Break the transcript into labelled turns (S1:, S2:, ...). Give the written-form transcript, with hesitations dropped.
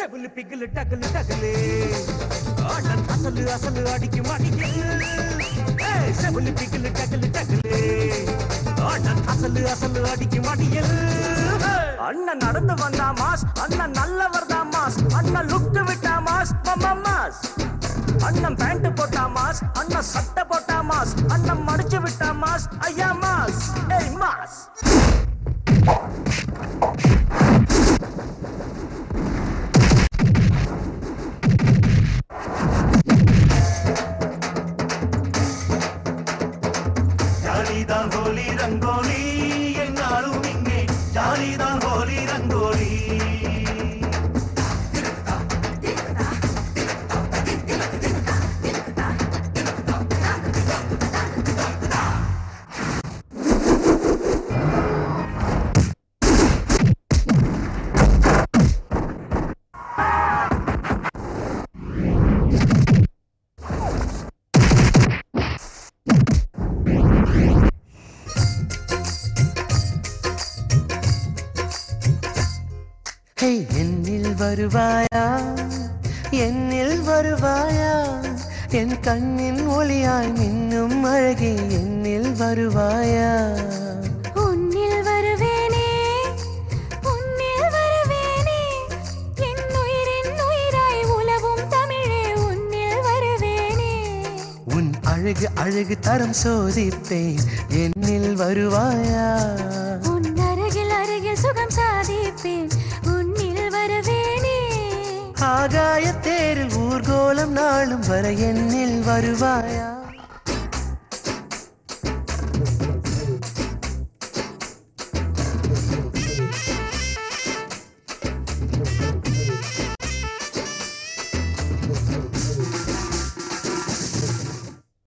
S1: செவிலு பிகிலு டகுலு டகுலு அண்ணன் அசலு அசலு அடிக்கும் அடிக்கல் செவிலு பிகிலு டகுலு டகுலு அண்ணன் அசலு அசலு அடிக்கும் அடியல் அண்ணன் நடந்து வந்தா மாஸ் அண்ணன் நல்லவர் தான் மாஸ் அண்ணன் லுக்கு விட்டா மாஸ் மாஸ் அண்ணன் பேண்ட் போட்டா மாஸ் அண்ணன் சட்டை போட்டா மாஸ் அண்ணன் மடிச்சு விட்டா மாஸ் ஐயா மாஸ் ஏய் மாஸ் ஜாலிதான் ஹோலி ரங்கோலி என்னாலும் இங்கே ஜாலிதான் ஹோலி ரங்கோலி
S2: என்னில் வருவாயா என்னில் வருவாயா என் கண்ணின் ஒளியாய் மின்னும் அழகே என்னில் வருவாயா
S3: உன்னில் வருவேனே உன்னில் வருவேனே என் உயிரின் உயிராய் உலவும் தமிழே உன்னில் வருவேனே
S2: உன் அழகு அழகு தரம் சோதிப்பேன் என்னில் வருவாயா
S3: உன் அருகில் அருகில் சுகம் சாதிப்பேன் உன்னில் வருவேனே
S2: ஆகாய தேரில் ஊர்கோலம் நாளும் வர என்னில் வருவாயா